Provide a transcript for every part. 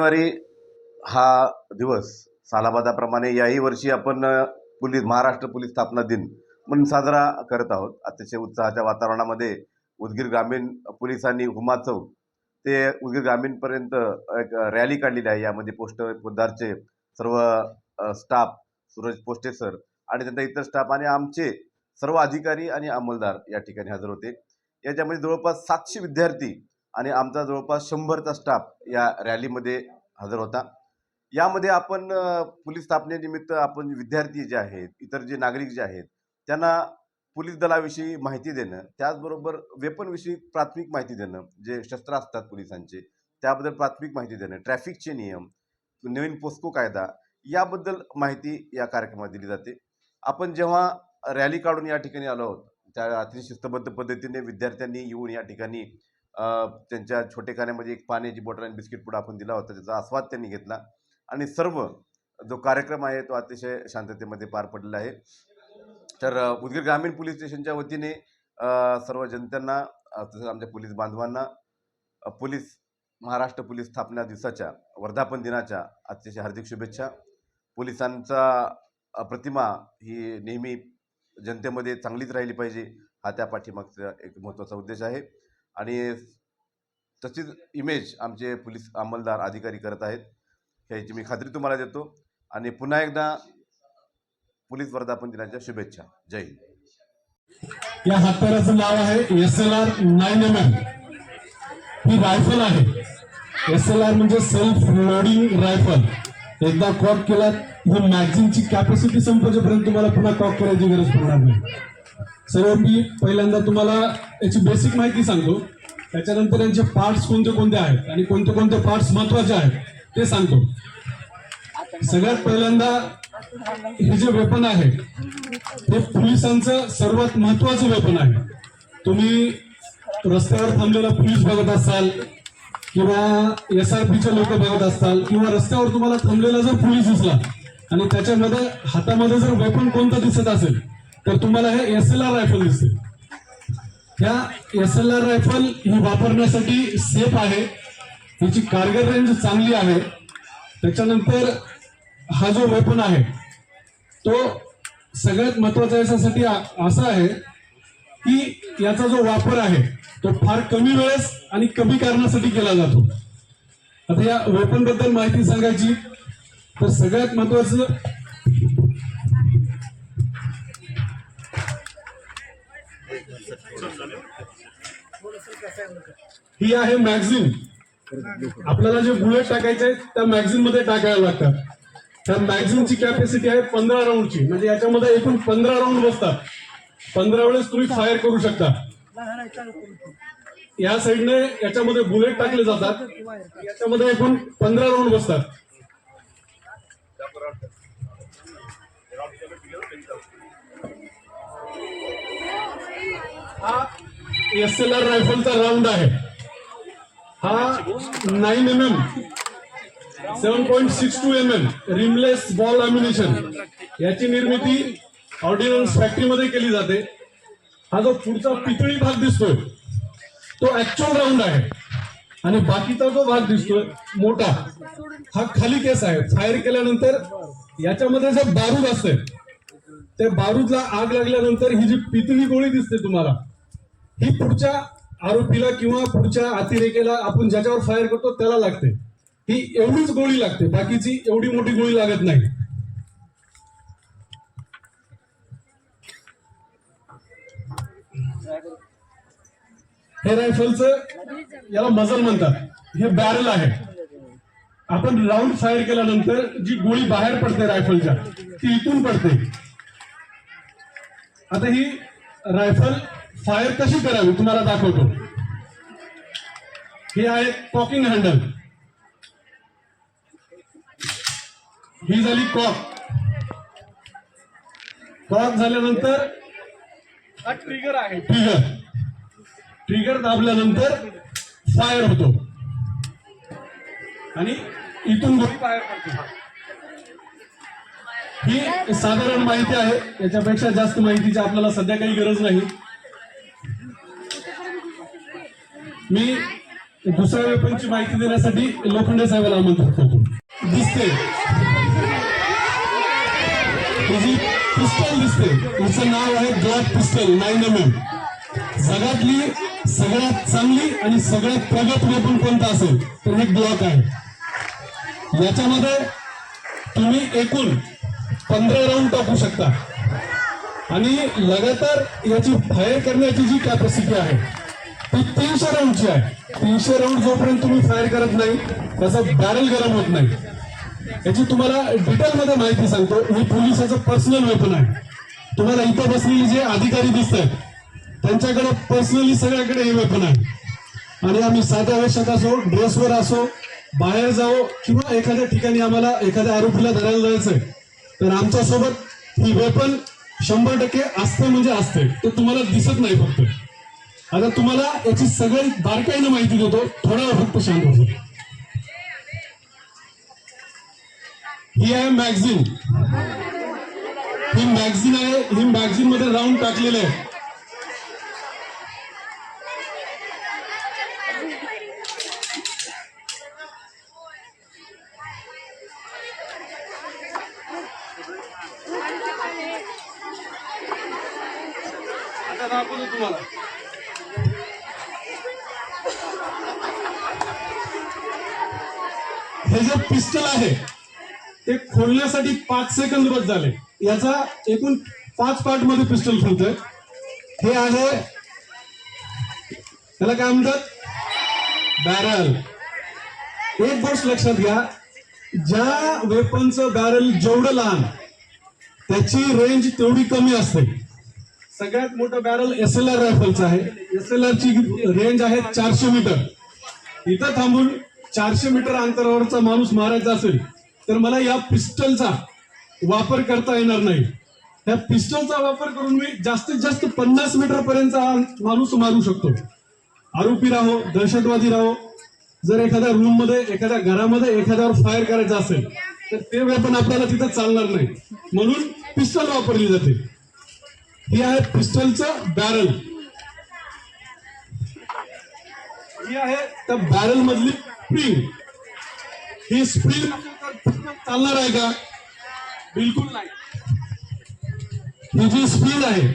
जानेवारी हा दिवस सालाबादाप्रमाणे याही वर्षी आपण महाराष्ट्र पोलीस स्थापना दिन म्हणून साजरा करत आहोत. अतिशय उत्साहाच्या वातावरणामध्ये उदगीर ग्रामीण पोलिसांनी हुमा चौक ते उदगीर ग्रामीणपर्यंत एक रॅली काढलेली आहे. यामध्ये पोस्ट पोद्दारचे सर्व स्टाफ, सूरज पोस्टे सर आणि त्यांचा इतर स्टाफ आणि आमचे सर्व अधिकारी आणि अंमलदार या ठिकाणी हजर होते. याच्यामध्ये जवळपास 700 विद्यार्थी आणि आमचा जवळपास 100चा स्टाफ या रॅलीमध्ये हजर होता. यामध्ये आपण पोलीस स्थापनेनिमित्त आपण विद्यार्थी जे आहेत, इतर जे नागरिक जे आहेत, त्यांना पोलीस दलाविषयी माहिती देणं, त्याचबरोबर वेपनविषयी प्राथमिक माहिती देणं, जे शस्त्र असतात पोलिसांचे त्याबद्दल प्राथमिक माहिती देणं, ट्रॅफिकचे नियम, नवीन पोस्को कायदा याबद्दल माहिती या कार्यक्रमात दिली जाते. आपण जेव्हा रॅली काढून या ठिकाणी आलो आहोत, त्या अतिशय शिस्तबद्ध पद्धतीने विद्यार्थ्यांनी येऊन या ठिकाणी त्यांच्या छोटेखान्यामध्ये एक पाण्याची बॉटल आणि बिस्किट पुडा आपण दिला होता. त्याचा आस्वाद त्यांनी घेतला आणि सर्व जो कार्यक्रम आहे तो अतिशय शांततेमध्ये पार पडलेला आहे. तर उदगीर ग्रामीण पोलीस स्टेशनच्या वतीने सर्व जनतेला तसंच आमच्या पोलीस बांधवांना महाराष्ट्र पोलीस स्थापना दिवसाच्या वर्धापन दिनाच्या अतिशय हार्दिक शुभेच्छा. पोलिसांचा प्रतिमा ही नेहमी जनतेमध्ये चांगलीच राहिली पाहिजे, हा त्या पाठीमागचा एक महत्त्वाचा उद्देश आहे आणि तशीच इमेज आमचे पोलीस अंमलदार अधिकारी करत आहेत याची मी खात्री तुम्हाला देतो. आणि पुन्हा एकदा पोलीस वर्धापन दिनाच्या शुभेच्छा. जय हिंद. या हत्याराचं नाव आहे SLR 9mm. ही रायफल आहे. SLR म्हणजे सेल्फ लोडिंग रायफल. एकदा कॉक केला ही मॅगझिनची कॅपॅसिटी संपेपर्यंत तुम्हाला पुन्हा कॉक करायची गरज पडणार नाही. सर्व मी पहिल्यांदा तुम्हाला याची बेसिक माहिती सांगतो, त्याच्यानंतर यांचे पार्ट्स कोणते कोणते आहेत आणि कोणते कोणते पार्ट्स महत्वाचे आहेत ते सांगतो. सगळ्यात पहिल्यांदा हे जे वेपन आहे ते पोलिसांचं सर्वात महत्वाचं वेपन आहे. तुम्ही रस्त्यावर थांबलेला पोलीस बघत असाल किंवा SRPचे लोक बघत असताल किंवा रस्त्यावर तुम्हाला थांबलेला जर पोलीस दिसला आणि त्याच्यामध्ये हातामध्ये जर वेपन कोणतं दिसत असेल तर तुम्हाला हे SLR रायफल दिसते. ह्या SLR रायफल ही वापरण्यासाठी सेफ आहे, त्याची कारगर रेंज चांगली आहे. त्याच्यानंतर हा जो वेपन आहे तो सगळ्यात महत्वाचा याच्यासाठी असा आहे की याचा जो वापर आहे तो फार कमी वेळेस आणि कमी कारणासाठी केला जातो. आता या वेपन बद्दल माहिती सांगायची तर सगळ्यात महत्वाचं ही आहे मॅगझिन. आपल्याला जे बुलेट टाकायचे आहेत त्या मॅगझिन मध्ये टाकायला लागतात. त्या मॅगझिनची कॅपॅसिटी आहे 15 राऊंडची, म्हणजे याच्यामध्ये एकूण 15 राऊंड बसतात. 15 वेळेस तुम्ही फायर करू शकता. या साईडने याच्यामध्ये बुलेट टाकले जातात, याच्यामध्ये एकूण 15 राऊंड बसतात. हा SLR रायफलचा राऊंड आहे. हा 9mm 7.62 mm रिमलेस बॉल अम्युनिशन याची निर्मिती ऑर्डिनन्स फॅक्टरीमध्ये केली जाते. हा जो पुढचा पितळी भाग दिसतोय तो ऍक्च्युअल राऊंड आहे आणि बाकीचा जो भाग दिसतोय मोठा हा खाली केस आहे. फायर केल्यानंतर याच्यामध्ये जे बारूद असते ते बारूदला आग लागल्यानंतर ही जी पितळी गोळी दिसते तुम्हाला, ही पुढच्या आरोपीला किंवा पुढच्या अतिरेकेला आपण ज्याच्यावर फायर करतो त्याला लागते. ही एवढीच गोळी लागते, बाकीची एवढी मोठी गोळी लागत नाही. हे रायफलचं याला मजल म्हणतात. हे बॅरल आहे. आपण राऊंड फायर केल्यानंतर जी गोळी बाहेर पडते रायफलच्या ती इथून पडते. आता ही रायफल फायर कशी करावी तुम्हाला दाखवतो. हे आहे कॉकिंग हँडल. ही झाली कॉक. कॉक झाल्यानंतर हा ट्रिगर आहे. ट्रिगर दाबल्यानंतर फायर होतो आणि इथून गोळी बाहेर पडते. ही साधारण माहिती आहे, याच्यापेक्षा जास्त माहितीची आपल्याला सध्या काही गरज नाही. मी दुसऱ्या वेपनची माहिती देण्यासाठी लोखंडे साहेबांना आमंत्रित करतो. दिसते तुझी पिस्टल दिसते, तिचं नाव आहे ग्लॉक पिस्टल 9mm. जगातली सगळ्यात चांगली आणि सगळ्यात प्रगत वेपन कोणता असेल तर हे ग्लॉक आहे. याच्यामध्ये तुम्ही एकूण 15 राऊंड टाकू शकता आणि लगातार याची फायर करण्याची जी कॅपॅसिटी आहे ती 300 राऊंडची आहे. 300 राऊंड जोपर्यंत तुम्ही फायर करत नाही त्याचा बॅरल गरम होत नाही. याची तुम्हाला डिटेलमध्ये माहिती सांगतो. ही पोलिसाचं पर्सनल वेपन आहे. तुम्हाला इथं बसलेले जे अधिकारी दिसत आहेत त्यांच्याकडे पर्सनली सगळ्याकडे हे वेपन आहे. आणि आम्ही साध्या वेशात असो, ड्रेसवर असो, बाहेर जाओ किंवा एखाद्या ठिकाणी आम्हाला एखाद्या आरोपीला धरायला जायचंय तर आमच्यासोबत ही वेपन 100% असते म्हणजे असते. ते तुम्हाला दिसत नाही फक्त. आता तुम्हाला याची सगळी बारकाईनं माहिती देतो, थोडा वेळ फक्त शांत होतो. ही आहे मॅगझिन. ही मॅगझिन आहे. ही मॅगझिन मध्ये राऊंड टाकलेले आहे. आता दाखवतो तुम्हाला. हे जे पिस्टल आहे ते खोलण्यासाठी 5 सेकंद बस झाले. याचा एकूण 5 पार्ट मध्ये पिस्टल खोलतोय. हे आहे, त्याला काय म्हणतात, बॅरल. एक गोष्ट लक्षात घ्या, ज्या वेपनचं बॅरल जेवढं लहान त्याची रेंज तेवढी कमी असते. सगळ्यात मोठं बॅरल SLR रायफलचं आहे. SLR ची रेंज आहे 400 मीटर. इथं थांबून 400 मीटर अंतरावरचा माणूस मारायचा असेल तर मला या पिस्टलचा वापर करता येणार नाही. या पिस्टलचा वापर करून मी जास्तीत जास्त 50 मीटर पर्यंतचा माणूस मारू शकतो. आरोपी राहो, दहशतवादी राहो, जर एखाद्या रूम मध्ये, एखाद्या घरामध्ये एखाद्यावर फायर करायचं असेल तर ते वेपन आपल्याला तिथं चालणार नाही. म्हणून पिस्टल वापरली जाते. ही आहे पिस्टलचं बॅरल. ही आहे त्या बॅरल मधली स्प्रिंग. ही स्प्रिंग चालणार आहे का? बिलकुल नाही. ही जी स्प्रिंग आहे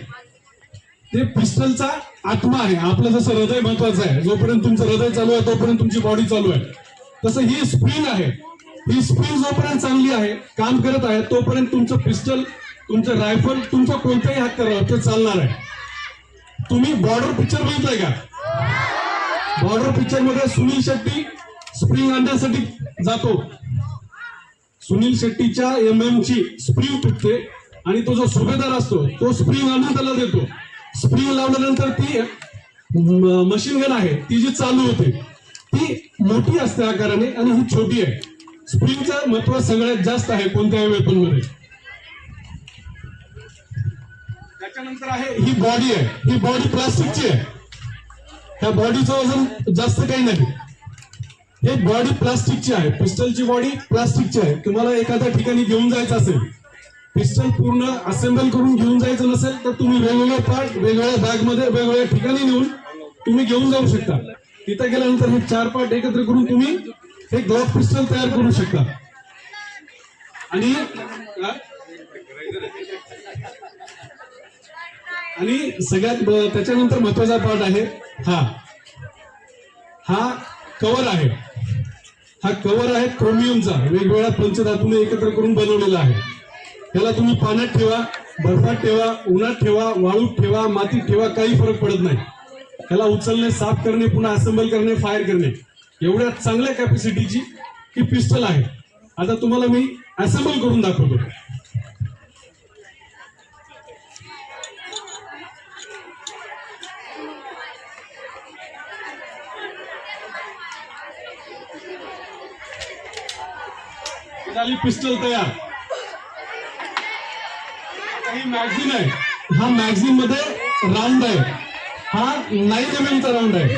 ते पिस्टलचा आत्मा आहे. आपलं जसं हृदय महत्वाचं आहे, जोपर्यंत तुमचं हृदय चालू आहे तोपर्यंत तुमची बॉडी चालू आहे, तसं ही स्प्रिंग आहे. ही स्प्रिंग जोपर्यंत चांगली आहे, काम करत आहे, तोपर्यंत तुमचं पिस्टल, तुमचं रायफल, तुमचं कोणत्याही हत्यारावर ते चालणार आहे. तुम्ही बॉर्डर पिक्चर बघितलंय का? बॉर्डर पिक्चर मध्ये सुनील शेट्टी स्प्रिंग आणण्यासाठी जातो. सुनील शेट्टीच्या MM ची स्प्रिंग तुटते आणि तो जो सुभेदार असतो तो स्प्रिंग आणून त्याला देतो. स्प्रिंग लावल्यानंतर ती मशीन गन आहे ती जी चालू होते ती मोठी असते आकाराने आणि ही छोटी आहे. स्प्रिंगचं महत्व सगळ्यात जास्त आहे कोणत्याही वेपन मध्ये. त्याच्यानंतर आहे ही बॉडी आहे. ही बॉडी प्लास्टिकची आहे. ह्या बॉडीचं वजन जास्त काही नाही. हे बॉडी प्लास्टिकची आहे. पिस्टलची बॉडी प्लास्टिकची आहे. तुम्हाला एखाद्या ठिकाणी घेऊन जायचं असेल, पिस्टल पूर्ण असेंबल करून घेऊन जायचं नसेल तर तुम्ही वेगवेगळे पार्ट वेगवेगळ्या बॅग मध्ये वेगवेगळ्या ठिकाणी नेऊन तुम्ही घेऊन जाऊ शकता. तिथे गेल्यानंतर हे 4 पार्ट एकत्र करून तुम्ही हे ग्लॉक पिस्टल तयार करू शकता. आणि सगळ्यात त्याच्यानंतर महत्वाचा पार्ट आहे हा कव्हर आहे. हा कव्हर आहे क्रोमियमचा, वेगवेगळ्या पंचधातूने एकत्र करून बनवलेला आहे. त्याला तुम्ही पाण्यात ठेवा, बर्फात ठेवा, उन्हात ठेवा, वाळूत ठेवा, मातीत ठेवा, काही फरक पडत नाही. त्याला उचलणे, साफ करणे, पुन्हा असेंबल करणे, फायर करणे, एवढ्या चांगल्या कॅपॅसिटीची ही पिस्टल आहे. आता तुम्हाला मी असेंबल करून दाखवतो. झाली पिस्टल तयार. ही मॅगझिन आहे. हा मॅगझिन मध्ये राऊंड आहे. हा 9mm चा राऊंड आहे.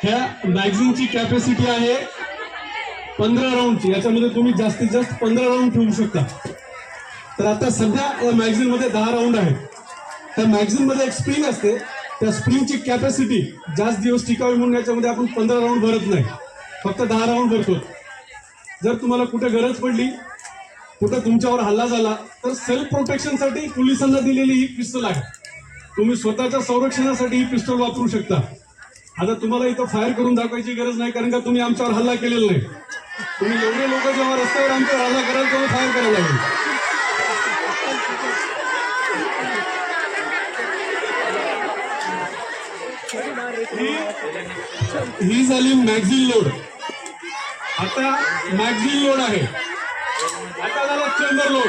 ह्या मॅगझिनची कॅपॅसिटी आहे 15 राऊंडची. याच्यामध्ये तुम्ही जास्तीत जास्त 15 राऊंड ठेवू शकता. तर आता सध्या या मॅगझिन मध्ये 10 राऊंड आहेत. त्या मॅगझिनमध्ये एक स्प्रिंग असते, त्या स्प्रिंगची कॅपॅसिटी जास्त दिवस टिकावी म्हणून याच्यामध्ये आपण 15 राऊंड भरत नाही, फक्त 10 राऊंड भरतो. जर तुम्हाला कुठे गरज पडली, कुठं तुमच्यावर हल्ला झाला, तर सेल्फ प्रोटेक्शनसाठी पोलिसांना दिलेली ही पिस्तूल आहे. तुम्ही स्वतःच्या संरक्षणासाठी ही पिस्तूल वापरू शकता. आता तुम्हाला इथं फायर करून दाखवायची गरज नाही, कारण का तुम्ही आमच्यावर हल्ला केलेला नाही. तुम्ही एवढे लोक जेव्हा रस्त्यावर आमच्यावर हल्ला कराल तेव्हा फायर करायला लागेल. ही झाली मॅगझिन लोड. आता मॅगझिन लोड आहे. आता झाला चेंबर लोड.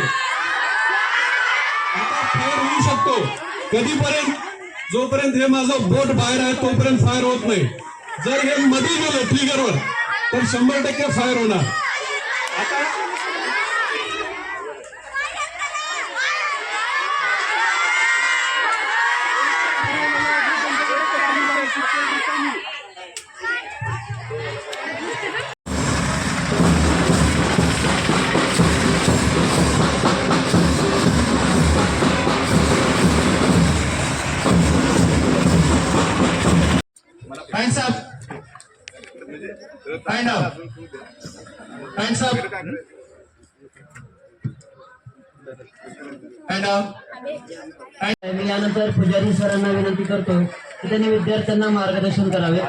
आता फायर होऊ शकतो कधीपर्यंत? जोपर्यंत हे माझं बोट बाहेर आहे तोपर्यंत फायर होत नाही. जर हे मध्ये गेलं ट्रिगरवर तर 100% फायर होणार. आता Hands up. Hand up. Hands up. Hand up. मी यानंतर पुजारी सरांना विनंती करतो की त्यांनी विद्यार्थ्यांना मार्गदर्शन करावे.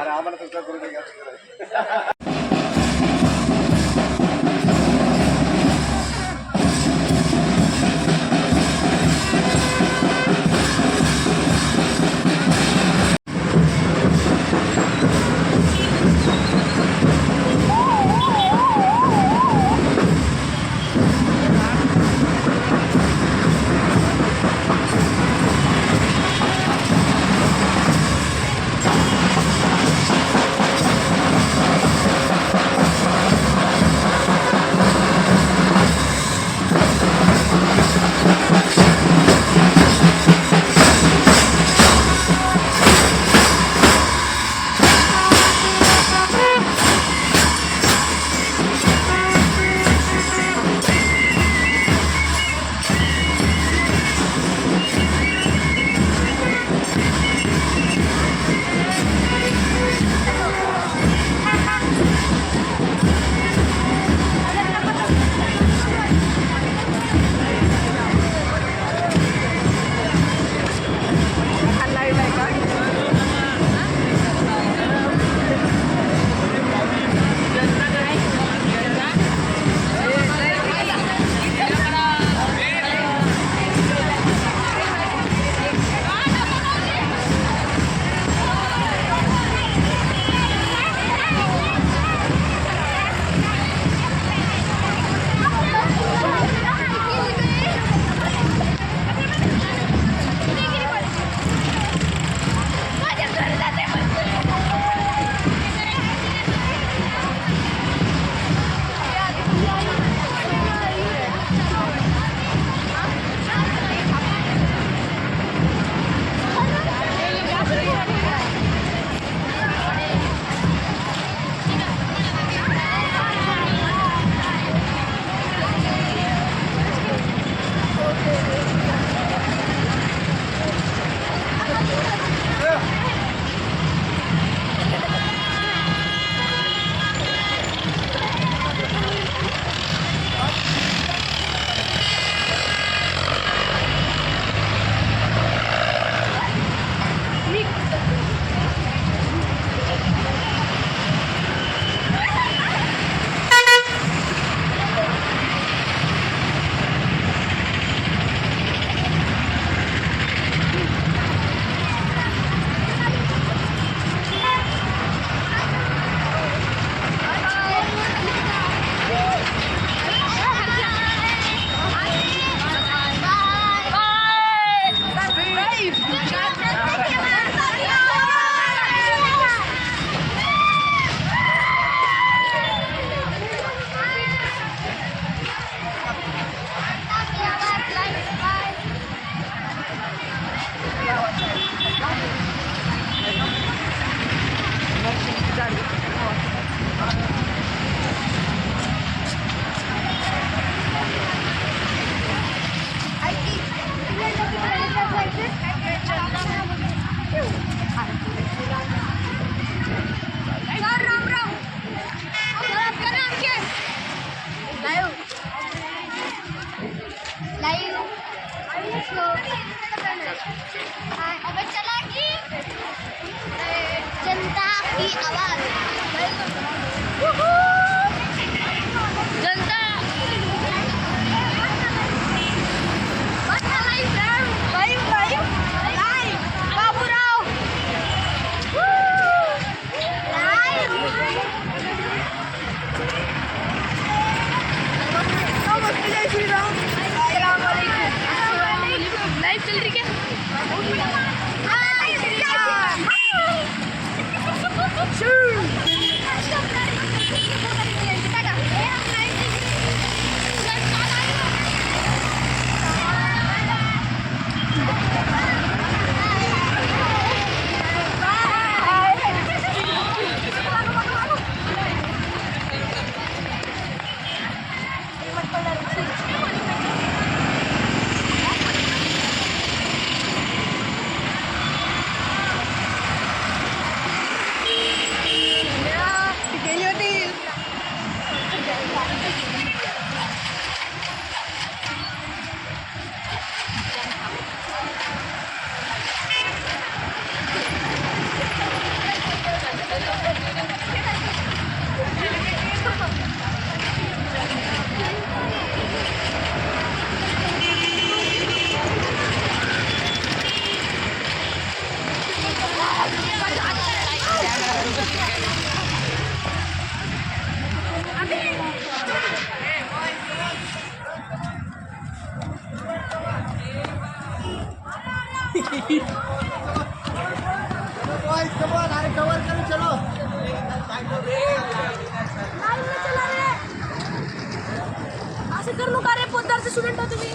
कॉलेजचे स्टुडंट आहात तुम्ही?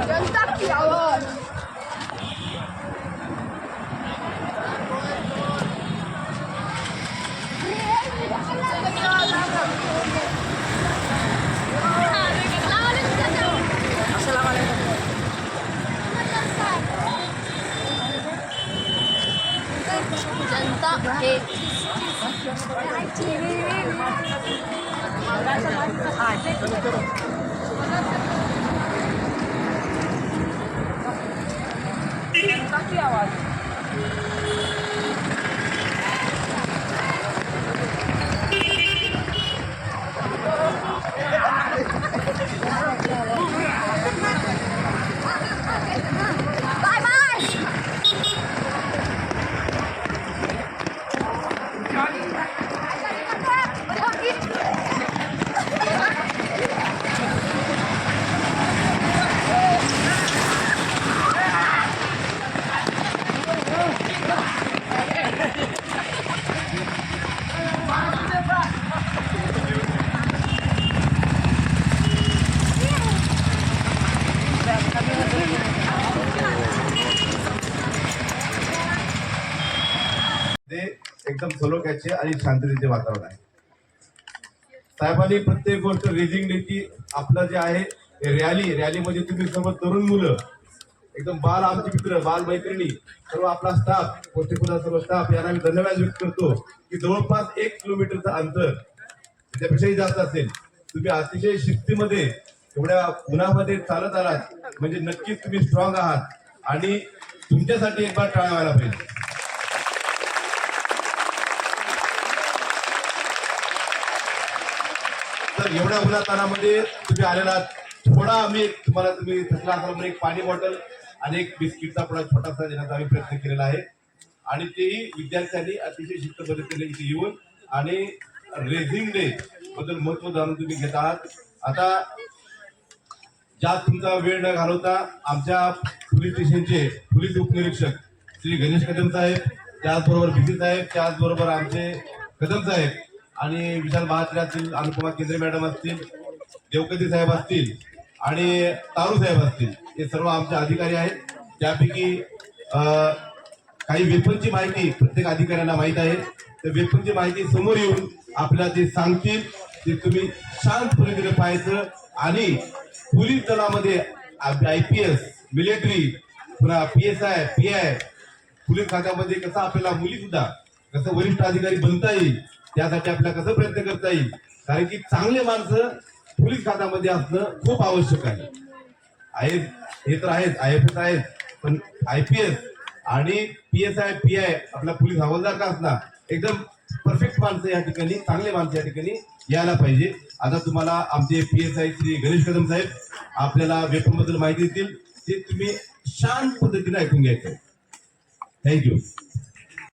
जनता की आवाज. जनता हे जनता की आवाज. Bye bye. ते एकदम सलोख्याचे आणि शांततेचे वातावरण आहे. साहेबांनी प्रत्येक गोष्ट रेजिंगली आपलं जे आहे रॅलीमध्ये तुम्ही सर्व तरुण मुलं एकदम बाल आमचे मित्र बाल मैत्रिणी सर्व आपला स्टाफ गोष्टीपुरा सर्व स्टाफ यांना मी धन्यवाद व्यक्त करतो की जवळपास 1 किलोमीटरचं अंतर त्यापेक्षाही जास्त असेल. तुम्ही अतिशय शिस्तीमध्ये एवढ्या उन्हामध्ये चालत आलात म्हणजे नक्कीच तुम्ही स्ट्रॉंग आहात आणि तुमच्यासाठी एक बार टाळ्या व्हायला पाहिजे. तर एवढ्या उन्हातानामध्ये तुम्ही आलेला थोडा आम्ही तुम्ही थकला असाल म्हणून एक पाणी बॉटल आणि एक बिस्किटचा थोडा छोटासा देण्याचा आम्ही प्रयत्न केलेला आहे आणि तेही विद्यार्थ्यांनी अतिशय शिस्त पद्धतीने इथे येऊन आणि रेझिंग डे बद्दल महत्व जाणून तुम्ही घेत आहात. आता ज्यात तुमचा वेळ न घालवता आमच्या पोलीस स्टेशनचे पोलीस उपनिरीक्षक श्री गणेश कदम साहेब, त्याचबरोबर भीती साहेब, त्याचबरोबर आमचे कदम साहेब आणि विशाल बहात्रे असतील, अनुपमा केंद्रे मॅडम असतील, देवकती साहेब असतील आणि तारू साहेब असतील, हे सर्व आमचे अधिकारी आहेत. त्यापैकी काही वेपनची माहिती प्रत्येक अधिकाऱ्यांना माहीत आहे. तर वेपनची माहिती समोर येऊन आपल्याला ते सांगतील ते तुम्ही शांतपणे तिथे पाहायचं आणि पोलीस दलामध्ये IPS, मिलिटरी, पुन्हा PSI, PI पोलीस खात्यामध्ये कसं आपल्याला मुली सुद्धा कसं वरिष्ठ अधिकारी बनता येईल त्यासाठी आपल्याला कसं प्रयत्न करता येईल, कारण की चांगले माणसं पोलीस खात्यामध्ये असणं खूप आवश्यक आहे. हे तर आहेच, IFS आहेत, पण IPS आणि PSI, PI आपला पोलीस हवालदार का असणार एकदम परफेक्ट माणसं या ठिकाणी, चांगले माणसं या ठिकाणी यायला पाहिजे. आता तुम्हाला आमचे PSI श्री गणेश कदम साहेब आपल्याला वेपन बद्दल माहिती देतील, ते तुम्ही शांत पद्धतीने ऐकून घ्यायचं. थँक्यू.